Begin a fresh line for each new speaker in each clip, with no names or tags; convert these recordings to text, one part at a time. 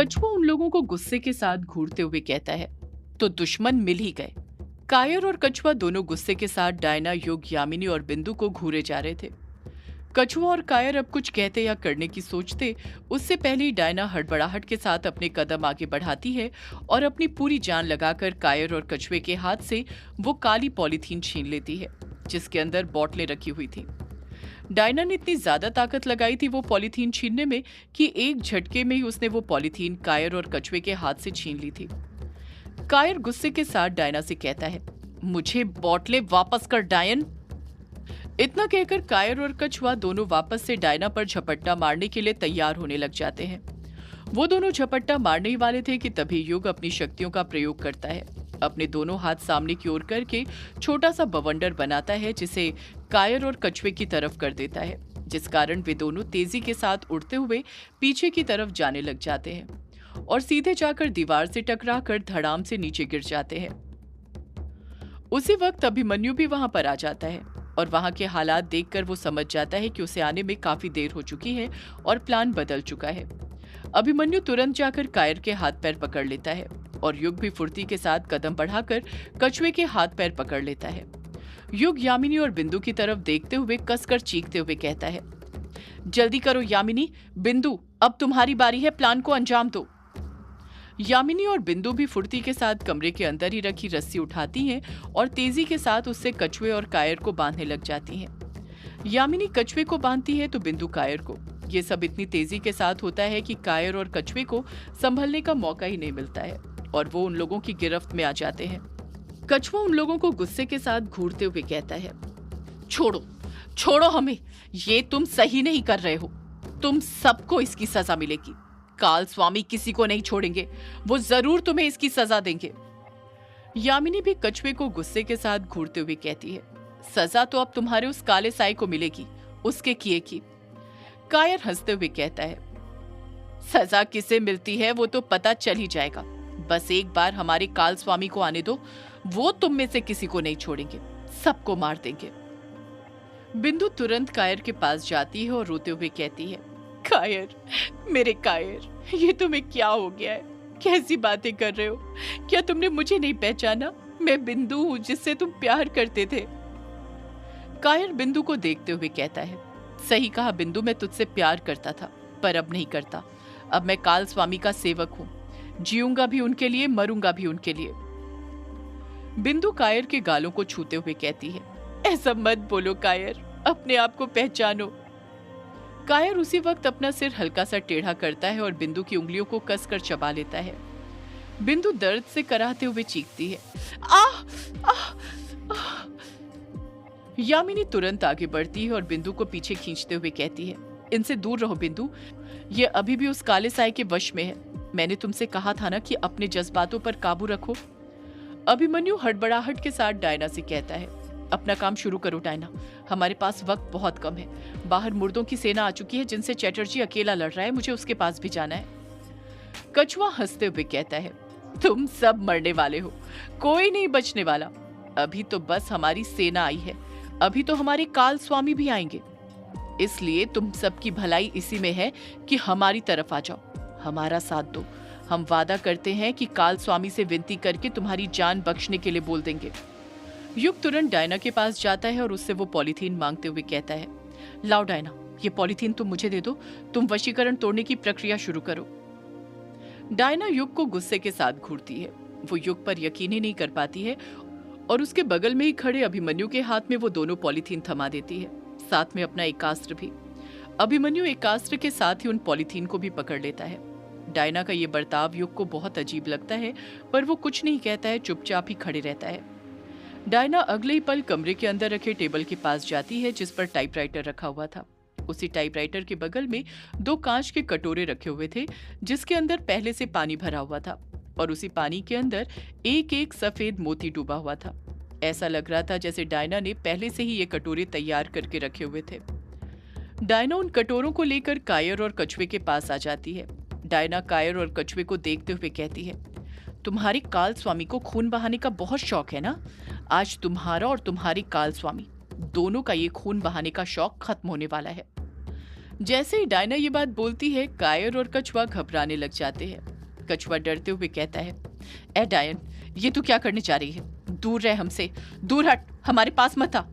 कछुआ उन लोगों को गुस्से के साथ घूरते हुए कहता है, तो दुश्मन मिल ही गए। कायर और कछुआ दोनों गुस्से के साथ डायना, युग, यामिनी और बिंदु को घूरे जा रहे थे। कछुआ और कायर अब कुछ कहते या करने की सोचते उससे पहले ही डायना हड़बड़ाहट के साथ अपने कदम आगे बढ़ाती है और अपनी पूरी जान लगाकर कायर और कछुए के हाथ से वो काली पॉलीथीन छीन लेती है जिसके अंदर बोतलें रखी हुई थी। डायना ने इतनी ज्यादा ताकत लगाई थी वो पॉलीथीन छीनने में कि एक झटके में ही उसने वो पॉलीथीन कायर और कछुए के हाथ से छीन ली थी। कायर गुस्से के साथ डायना से कहता है, मुझे बोतलें वापस कर डायन। इतना कहकर कायर और कछुआ दोनों वापस से डायना पर झपट्टा मारने के लिए तैयार होने लग जाते हैं। वो दोनों झपट्टा मारने ही वाले थे कि तभी युग अपनी शक्तियों का प्रयोग करता है। अपने दोनों हाथ सामने की ओर करके छोटा सा बवंडर बनाता है जिसे कायर और कछुए की तरफ कर देता है, जिस कारण वे दोनों तेजी के साथ उड़ते हुए पीछे की तरफ जाने लग जाते हैं और सीधे जाकर दीवार से टकराकर धड़ाम से नीचे गिर जाते हैं। उसी वक्त अभिमन्यु भी वहां पर आ जाता है और वहां के हालात देखकर वो समझ जाता है कि उसे आने में काफी देर हो चुकी है और प्लान बदल चुका है। अभिमन्यु तुरंत जाकर कायर के हाथ पैर पकड़ लेता है और युग भी फुर्ती के साथ कदम बढ़ाकर कछुए के हाथ पैर पकड़ लेता है। युग यामिनी और बिंदु की तरफ देखते हुए कसकर चीखते हुए कहता है, जल्दी करो यामिनी, बिंदु, अब तुम्हारी बारी है, प्लान को अंजाम दो। यामिनी और बिंदु भी फुर्ती के साथ कमरे के अंदर ही रखी रस्सी उठाती हैं और तेजी के साथ उससे कछुए और कायर को बांधने लग जाती हैं। यामिनी कछुए को बांधती है तो बिंदु कायर को। ये सब इतनी तेजी के साथ होता है कि कायर और कछुए को संभलने का मौका ही नहीं मिलता है और वो उन लोगों की गिरफ्त में आ जाते हैं। कछुआ उन लोगों को गुस्से के साथ घूरते हुए कहता है, छोड़ो, छोड़ो हमें, ये तुम सही नहीं कर रहे हो, तुम सबको इसकी सजा मिलेगी। काल स्वामी किसी को नहीं छोड़ेंगे, वो जरूर तुम्हें इसकी सजा देंगे। यामिनी भी कछुए को गुस्से के साथ घूरते हुए कहती है, सजा तो अब तुम्हारे उस काले साई को मिलेगी, उसके किए की। कायर हंसते हुए कहता है, सजा किसे मिलती है वो तो पता चल ही जाएगा, बस एक बार हमारे काल स्वामी को आने दो, वो तुम में से किसी को नहीं छोड़ेंगे, सबको मार देंगे। बिंदु तुरंत कायर के पास जाती है और रोते हुए कहती है, कायर, मेरे कायर, ये तुम्हें क्या हो गया है? कैसी बातें कर रहे हो? क्या तुमने मुझे नहीं पहचाना? मैं बिंदु हूं जिससे तुम प्यार करते थे। कायर बिंदु को देखते हुए कहता है, सही कहा बिंदु, मैं तुझसे प्यार करता था पर अब नहीं करता। अब मैं काल स्वामी का सेवक हूं, जीऊंगा भी उनके लिए, मरूंगा भी उनके लिए। बिंदु कायर के गालों को छूते हुए कहती है, ऐसा मत बोलो कायर, अपने आप को पहचानो। कायर उसी वक्त अपना सिर हल्का सा टेढ़ा करता है और बिंदु की उंगलियों को कसकर चबा लेता है। बिंदु दर्द से कराहते हुए चीखती है, आह, आह, आह। यामिनी तुरंत आगे बढ़ती है और बिंदु को पीछे खींचते हुए कहती है, इनसे दूर रहो बिंदु, ये अभी भी उस काले साए के वश में है। मैंने तुमसे कहा था ना कि अपने जज्बातों पर काबू रखो। अभिमन्यु हड़बड़ाहट के साथ डायना से कहता है, अपना काम शुरू करो डायना, हमारे पास वक्त बहुत कम है। बाहर मुर्दों की सेना आ चुकी है जिनसे चैटर्जी अकेला लड़ रहा है, मुझे उसके पास भी जाना है। कछुआ हंसते हुए कहता है, तुम सब मरने वाले हो, कोई नहीं बचने वाला। अभी तो बस हमारी सेना आई है, अभी तो हमारे काल स्वामी भी आएंगे। इसलिए तुम सबकी भलाई इसी में है कि हमारी तरफ आ जाओ, हमारा साथ दो। हम वादा करते हैं कि काल स्वामी से विनती करके तुम्हारी जान बख्शने के लिए बोल देंगे। युग तुरंत डायना के पास जाता है और उससे वो पॉलीथीन मांगते हुए कहता है, लाओ डायना, ये पॉलीथीन तुम मुझे दे दो, तुम वशीकरण तोड़ने की प्रक्रिया शुरू करो। डायना युग को गुस्से के साथ घूरती है। वो युग पर यकीन ही नहीं कर पाती है और उसके बगल में ही खड़े अभिमन्यु के हाथ में वो दोनों पॉलीथीन थमा देती है, साथ में अपना एकास्त्र भी। अभिमन्यु एकास्त्र के साथ ही उन पॉलीथीन को भी पकड़ लेता है। डायना का ये बर्ताव युग को बहुत अजीब लगता है पर वो कुछ नहीं कहता है, चुपचाप ही खड़े रहता है। डायना अगले ही पल कमरे के अंदर रखे टेबल के पास जाती है जिस पर टाइपराइटर रखा हुआ था। उसी टाइपराइटर के बगल में दो कांच के कटोरे रखे हुए थे जिसके अंदर पहले से पानी भरा हुआ था और उसी पानी के अंदर एक एक सफेद मोती डूबा हुआ था। ऐसा लग रहा था जैसे डायना ने पहले से ही ये कटोरे तैयार करके रखे हुए थे। डायना उन कटोरों को लेकर कायर और कछुए के पास आ जाती है। डायना कायर और कछुए को देखते हुए कहती है, तुम्हारी काल स्वामी को खून बहाने का बहुत शौक है ना? आज तुम्हारा और तुम्हारी काल स्वामी दोनों का ये खून बहाने का शौक खत्म होने वाला है। जैसे ही डायना ये बात बोलती है, कायर और कछुआ घबराने लग जाते हैं। कछुआ डरते हुए कहता है, ए डायन, ये तू क्या करने जा रही है? दूर रह हमसे, दूर हट, हमारे पास मत आ।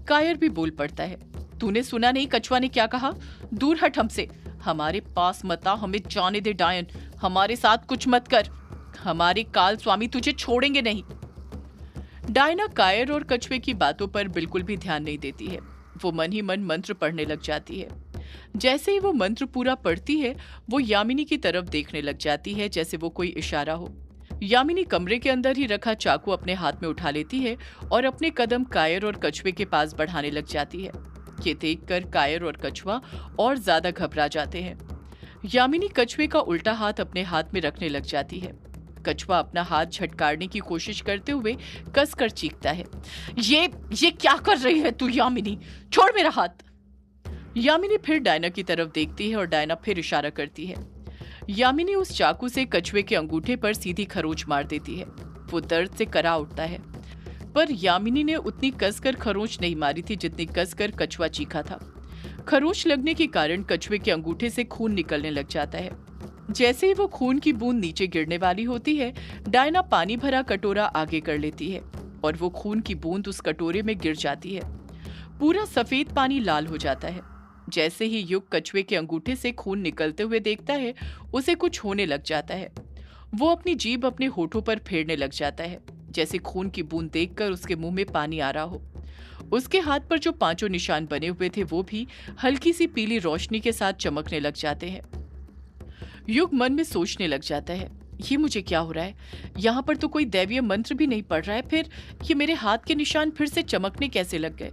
कायर भी बोल पड़ता है, तूने सुना नहीं कछुआ ने क्या कहा? दूर हट हमसे, हमारे पास मत आ, हमें जाने दे डायन, हमारे साथ कुछ मत कर, हमारे काल स्वामी तुझे छोड़ेंगे नहीं। डायना कायर और कछुए की बातों पर बिल्कुल भी ध्यान नहीं देती है। वो मन ही मन मंत्र पढ़ने लग जाती है। जैसे ही वो मंत्र पूरा पढ़ती है, वो यामिनी की तरफ देखने लग जाती है जैसे वो कोई इशारा हो। यामिनी कमरे के अंदर ही रखा चाकू अपने हाथ में उठा लेती है और अपने कदम कायर और कछुए के पास बढ़ाने लग जाती है। ये देखकर कायर और कछुआ और ज्यादा घबरा जाते हैं। यामिनी कछुए का उल्टा हाथ अपने हाथ में रखने लग जाती है। कछुआ अपना हाथ झटकारने की कोशिश करते हुए कसकर चीखता है, ये क्या कर रही है तू यामिनी? छोड़ मेरा हाथ। यामिनी फिर डायना की तरफ देखती है और डायना फिर इशारा करती है। यामिनी उस चाकू से कछुए के अंगूठे पर सीधी खरोंच मार देती है। वो दर्द से करा उठता है, पर यामिनी ने उतनी कसकर खरोंच नहीं मारी थी जितनी कसकर कछुआ चीखा था। खरोंच लगने के कारण कछुए के अंगूठे से खून निकलने लग जाता है। जैसे ही वो खून की बूंद नीचे गिरने वाली होती है, डायना पानी भरा कटोरा आगे कर लेती है और वो खून की बूंद उस कटोरे में गिर जाती है। पूरा सफेद पानी लाल हो जाता है। जैसे ही युग कछुए के अंगूठे से खून निकलते हुए देखता है, उसे कुछ होने लग जाता है। वो अपनी जीभ अपने होठों पर फेरने लग जाता है, जैसे खून की बूंद देखकर उसके मुंह में पानी आ रहा हो। उसके हाथ पर जो 5 निशान बने हुए थे वो भी हल्की सी पीली रोशनी के साथ चमकने लग जाते हैं। युग मन में सोचने लग जाता है, ये मुझे क्या हो रहा है? यहाँ पर तो कोई दैवीय मंत्र भी नहीं पढ़ रहा है, फिर ये मेरे हाथ के निशान फिर से चमकने कैसे लग गए?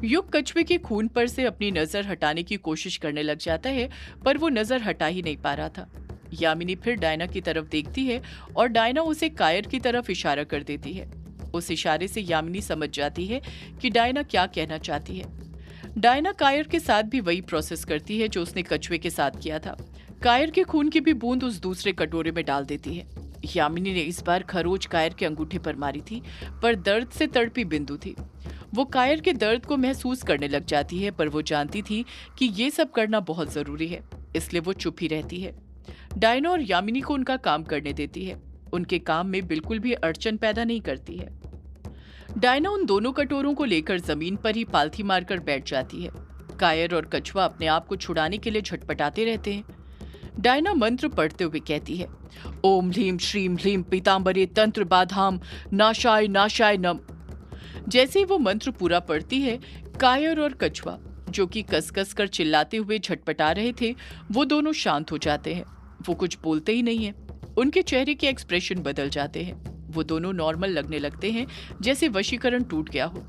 युग कछुए के खून पर से अपनी नजर हटाने की कोशिश करने लग जाता है, पर वो नजर हटा ही नहीं पा रहा था। यामिनी फिर डायना की तरफ देखती है और डायना उसे कायर की तरफ इशारा कर देती है। उस इशारे से यामिनी समझ जाती है कि डायना क्या कहना चाहती है। डायना कायर के साथ भी वही प्रोसेस करती है जो उसने कछुए के साथ किया था। कायर के खून की भी बूंद उस दूसरे कटोरे में डाल देती है। यामिनी ने इस बार खरोच कायर के अंगूठे पर मारी थी, पर दर्द से तड़पी बिंदु थी। वो कायर के दर्द को महसूस करने लग जाती है, पर वो जानती थी कि ये सब करना बहुत जरूरी है, इसलिए वो चुप ही रहती है। डायना और यामिनी को उनका काम करने देती है। उनके काम में बिल्कुल भी अड़चन पैदा नहीं करती है। डायना उन दोनों कटोरों को लेकर जमीन पर ही पालथी मारकर बैठ जाती है। कायर और कछुआ अपने आप को छुड़ाने के लिए झटपटाते रहते हैं। डायना मंत्र पढ़ते हुए कहती है, ओम ह्लीम श्रीम ह्लीम पीतांबरे तंत्र बाधाम नाशाय नाशाय नम। जैसे ही वो मंत्र पूरा पढ़ती है, कायर और कछुआ, जो कि कसकस कर चिल्लाते हुए झटपटा रहे थे, वो दोनों शांत हो जाते हैं। वो कुछ बोलते ही नहीं है। उनके चेहरे के एक्सप्रेशन बदल जाते हैं। वो दोनों नॉर्मल लगने लगते हैं, जैसे वशीकरण टूट गया हो।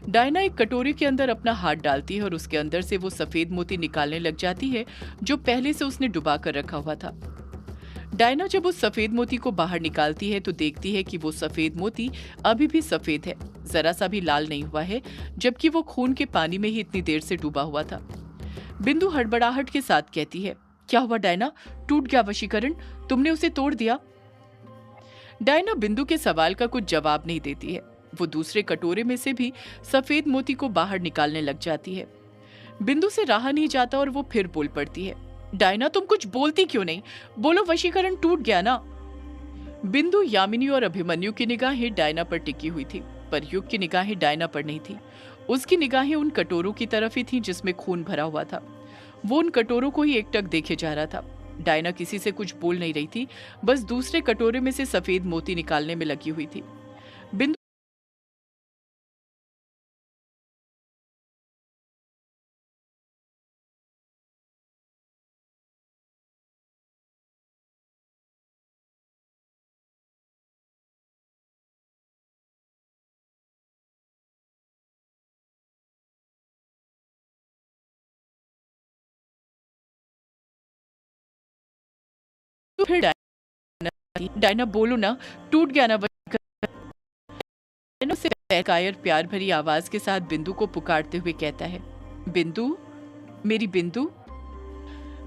डायना एक कटोरे के अंदर अपना हाथ डालती है और उसके अंदर से वो सफेद मोती निकालने लग जाती है जो पहले से उसने डुबा कर रखा हुआ था। डायना जब उस सफेद मोती को बाहर निकालती है तो देखती है कि वो सफेद मोती अभी भी सफेद है, जरा सा भी लाल नहीं हुआ है, जबकि वो खून के पानी में ही इतनी देर से डूबा हुआ था। बिंदु हड़बड़ाहट के साथ कहती है, क्या हुआ डायना? टूट गया वशीकरण? तुमने उसे तोड़ दिया? डायना बिंदु के सवाल का कुछ जवाब नहीं देती है। वो दूसरे कटोरे में से भी सफेद मोती को बाहर निकालने लग जाती है। बिंदु से रहा नहीं जाता और वो फिर बोल पड़ती है, डायना तुम कुछ बोलती क्यों नहीं? बोलो, वशीकरण टूट गया ना? बिंदु, यामिनी और अभिमन्यु की निगाहें डायना पर टिकी हुई थी, पर युग की निगाहें डायना पर नहीं थी। उसकी निगाहें उन कटोरों की तरफ ही थी जिसमें खून भरा हुआ था। वो उन कटोरों को ही एकटक देखे जा रहा था। डायना किसी से कुछ बोल नहीं रही थी, बस दूसरे कटोरे में से सफेद मोती निकालने में लगी हुई थी। बिंदु फिर डायना बोलो ना, टूट गया ना वशीकरण? से कायर प्यार भरी आवाज के साथ बिंदु को पुकारते हुए कहता है, बिंदु, मेरी बिंदु।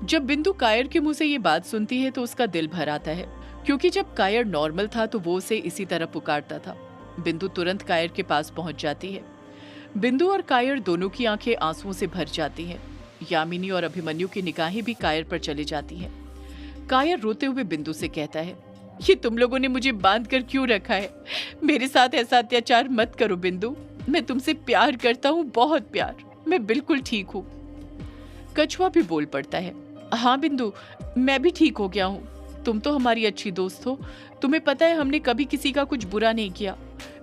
जब बिंदु कायर के मुंह से ये बात सुनती है तो उसका दिल भर आता है, क्योंकि जब कायर नॉर्मल था तो वो उसे इसी तरह पुकारता था। बिंदु तुरंत कायर के पास पहुंच जाती है। बिंदु और कायर दोनों की आंखें आंसुओं से भर जाती हैं। यामिनी और अभिमन्यु की निगाहें भी कायर पर चली जाती हैं। कायर रोते हुए बिंदु से कहता है, ये तुम लोगों ने मुझे बांध कर क्यों रखा है? मेरे साथ ऐसा अत्याचार मत करो बिंदु। मैं तुमसे प्यार करता हूँ, बहुत प्यार। मैं बिल्कुल ठीक हूँ। कछुआ भी बोल पड़ता है, हाँ बिंदु, मैं भी ठीक हो गया हूँ। तुम तो हमारी अच्छी दोस्त हो। तुम्हें पता है हमने कभी किसी का कुछ बुरा नहीं किया,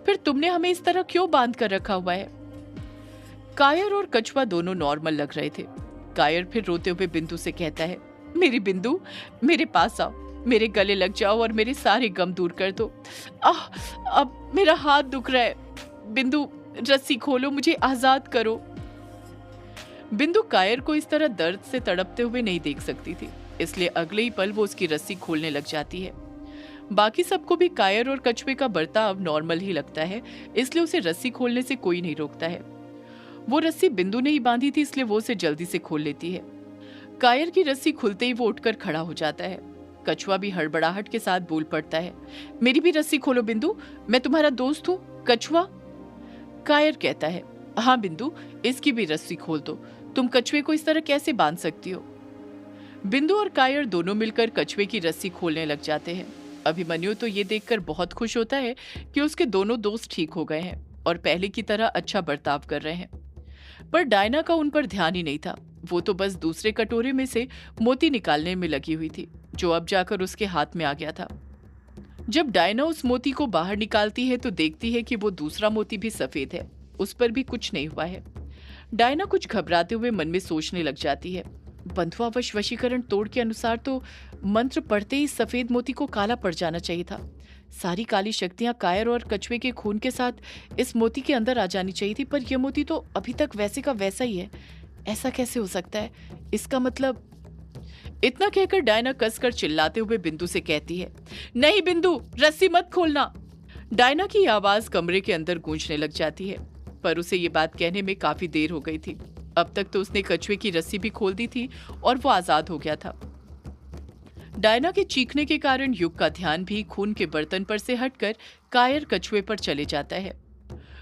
फिर तुमने हमें इस तरह क्यों बांध कर रखा हुआ है? कायर और कछुआ दोनों नॉर्मल लग रहे थे। कायर फिर रोते हुए बिंदु से कहता है, मेरी बिंदु, मेरे पास आओ, मेरे गले लग जाओ और मेरे सारे गम दूर कर दो। अब मेरा हाथ दुख रहा है। बिंदु, रस्सी खोलो, मुझे आजाद करो। बिंदु कायर को इस तरह दर्द से तड़पते हुए नहीं देख सकती थी, इसलिए अगले ही पल वो उसकी रस्सी खोलने लग जाती है। बाकी सबको भी कायर और कछुए का बर्ताव नॉर्मल ही लगता है, इसलिए उसे रस्सी खोलने से कोई नहीं रोकता है। वो रस्सी बिंदु ने ही बांधी थी, इसलिए वो उसे जल्दी से खोल लेती है। कायर की रस्सी खुलते ही वो उठकर खड़ा हो जाता है। कछुआ भी हड़बड़ाहट के साथ बोल पड़ता है, मेरी भी रस्सी खोलो बिंदु, मैं तुम्हारा दोस्त हूँ। कछुआ। कायर कहता है, हाँ बिंदु, इसकी भी रस्सी खोल दो। तुम कछुए को इस तरह कैसे बांध सकती हो? बिंदु और कायर दोनों मिलकर कछुए की रस्सी खोलने लग जाते हैं। अभिमन्यु तो ये देखकर बहुत खुश होता है कि उसके दोनों दोस्त ठीक हो गए हैं और पहले की तरह अच्छा बर्ताव कर रहे हैं। पर डायना का उन पर ध्यान ही नहीं था। वो तो बस दूसरे कटोरे में से मोती निकालने में लगी हुई थी, जो अब जाकर उसके हाथ में आ गया था। जब डायना उस मोती को बाहर निकालती है तो देखती है कि वो दूसरा मोती भी सफेद है, उस पर भी कुछ नहीं हुआ है। डायना कुछ घबराते हुए मन में सोचने लग जाती है, बंधुआवश वशीकरण तोड़ के अनुसार तो मंत्र पढ़ते ही सफेद मोती को काला पड़ जाना चाहिए था। सारी काली शक्तियां कायर और कछुए के खून के साथ इस मोती के अंदर आ जानी चाहिए थी, पर यह मोती तो अभी तक वैसे का वैसा ही है। ऐसा कैसे हो सकता है? इसका मतलब। इतना कहकर डायना कसकर चिल्लाते हुए बिंदु से कहती है, नहीं बिंदु, रस्सी मत खोलना। डायना की आवाज कमरे के अंदर गूंजने लग जाती है, पर उसे ये बात कहने में काफी देर हो गई थी। अब तक तो उसने कछुए की रस्सी भी खोल दी थी और वो आजाद हो गया था। डायना के चीखने के कारण युग का ध्यान भी खून के बर्तन पर से हटकर कायर कछुए पर चले जाता है।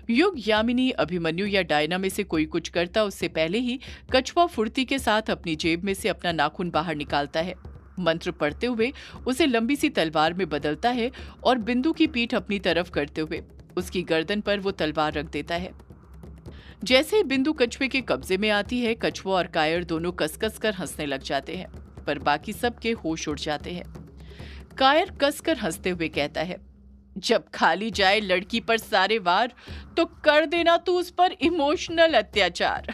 युग, यामिनी, अभिमन्यु या डायना में से कोई कुछ करता उससे पहले ही कछुआ फुर्ती के साथ अपनी जेब में से अपना नाखून बाहर निकालता है। मंत्र पढ़ते हुए उसे लंबी सी तलवार में बदलता है और बिंदु की पीठ अपनी तरफ करते हुए उसकी गर्दन पर वो तलवार रख देता है। जैसे ही बिंदु कछुए के कब्जे में आती है, कछुआ और कायर दोनों कसकस कर हंसने लग जाते हैं, पर बाकी सबके होश उड़ जाते हैं। कायर कसकर हंसते हुए कहता है, जब खाली जाए लड़की पर सारे वार तो कर देना तू उस पर इमोशनल अत्याचार।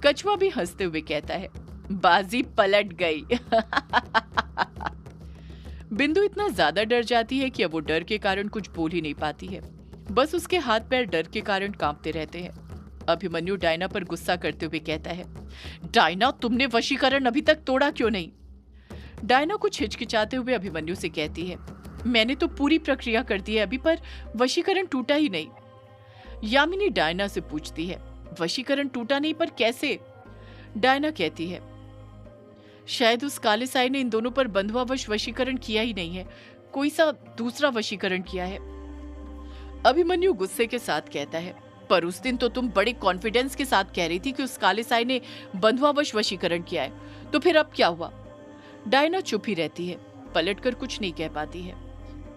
कछुआ भी हंसते हुए कहता है, बाजी पलट गई। बिंदु इतना ज्यादा डर जाती है कि अब वो डर के कारण कुछ बोल ही नहीं पाती है। बस उसके हाथ पैर डर के कारण कांपते रहते हैं। अभिमन्यु डायना पर गुस्सा करते हुए कहता है, डायना, तुमने वशीकरण अभी तक तोड़ा क्यों नहीं? डायना कुछ हिचकिचाते हुए अभिमन्यु से कहती है, मैंने तो पूरी प्रक्रिया कर दी है अभी, पर वशीकरण टूटा ही नहीं। यामिनी डायना से पूछती है, वशीकरण टूटा नहीं पर कैसे? डायना कहती है, शायद उस काले साई ने इन दोनों पर बंधुआवश वशीकरण किया ही नहीं है, कोई सा दूसरा वशीकरण किया है। अभिमन्यु गुस्से के साथ कहता है, पर उस दिन तो तुम बड़े कॉन्फिडेंस के साथ कह रही थी कि उस काले साई ने बंधुआवश वशीकरण किया है, तो फिर अब क्या हुआ? डायना चुप ही रहती है, पलटकर कुछ नहीं कह पाती है।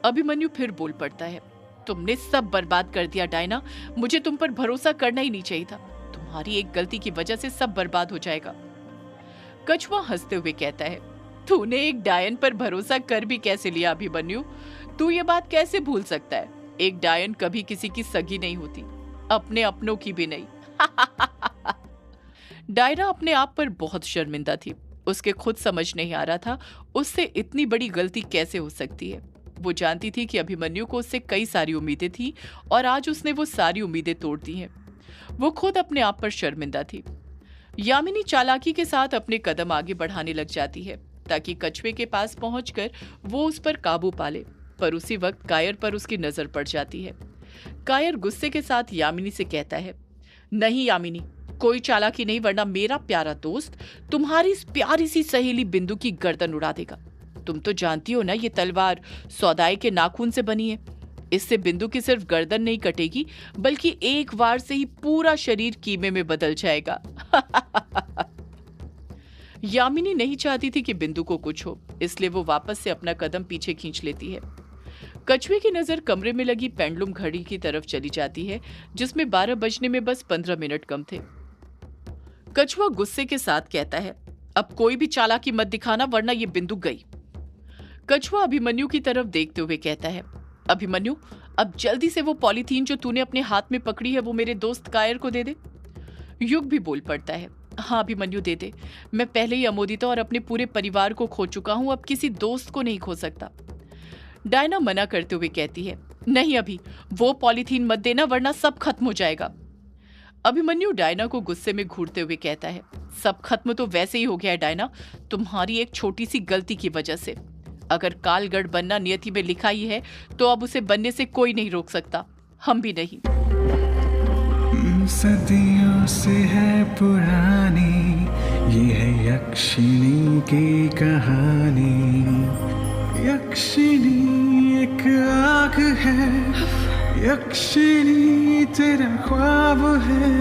अभिमन्यु फिर बोल पड़ता है, तुमने सब बर्बाद कर दिया डायना, मुझे तुम पर भरोसा करना ही नहीं चाहिए था। तुम्हारी एक गलती की वजह से सब बर्बाद हो जाएगा। कछुआ हंसते हुए कहता है, तूने एक डायन पर भरोसा कर भी कैसे लिया अभिमन्यु? तू ये बात कैसे भूल सकता है? एक डायन कभी किसी की सगी नहीं होती, अपने अपनों की भी नहीं। डायना अपने आप पर बहुत शर्मिंदा थी। उसके खुद समझ नहीं आ रहा था उससे इतनी बड़ी गलती कैसे हो सकती है। वो जानती थी कि अभिमन्यु को उससे कई सारी उम्मीदें थी और आज उसने वो सारी उम्मीदें तोड़ दी हैं। वो खुद अपने आप पर शर्मिंदा थी। यामिनी चालाकी के साथ अपने कदम आगे बढ़ाने लग जाती है ताकि कछुए के पास पहुंचकर वो उस पर काबू पा ले, पर उसी वक्त कायर पर उसकी नजर पड़ जाती है। कायर गुस्से के साथ यामिनी से कहता है, नहीं यामिनी, कोई चालाकी नहीं, वरना मेरा प्यारा दोस्त तुम्हारी इस प्यारी सी सहेली बिंदु की गर्दन उड़ा देगा। तुम तो जानती हो ना, ये तलवार सौदाई के नाखून से बनी है। इससे बिंदु की सिर्फ गर्दन नहीं कटेगी, बल्कि एक वार से ही पूरा शरीर कीमे में बदल जाएगा। यामिनी नहीं चाहती थी कि बिंदु को कुछ हो, इसलिए वो वापस से अपना कदम पीछे खींच लेती है। कछुए की नजर कमरे में लगी पेंडुलम घड़ी की तरफ चली जाती है, जिसमें 12 बजने में बस 15 मिनट कम थे। कछुआ गुस्से के साथ कहता है, अब कोई भी चालाकी मत दिखाना वरना ये बिंदु गई। कछुआ अभिमन्यु की तरफ देखते हुए कहता है, अभिमन्यु, अब जल्दी से वो पॉलीथीन जो तूने अपने हाथ में पकड़ी है वो मेरे दोस्त कायर को दे दे। युग भी बोल पड़ता है, हाँ अभिमन्यु दे दे, मैं पहले ही अमोदिता और अपने पूरे परिवार को खो चुका हूं, अब किसी दोस्त को नहीं खो सकता। डायना मना करते हुए कहती है, नहीं अभी, वो पॉलीथीन मत देना वरना सब खत्म हो जाएगा। अभिमन्यु डायना को गुस्से में घूरते हुए कहता है, सब खत्म तो वैसे ही हो गया है डायना, तुम्हारी एक छोटी सी गलती की वजह से। अगर कालगढ़ बनना नियति में लिखा ही है तो अब उसे बनने से कोई नहीं रोक सकता, हम भी नहीं।
सदियों से है पुरानी ये है यक्षिणी की कहानी। यक्षिणी एक आग है, यक्षिणी तेरा ख्वाब है।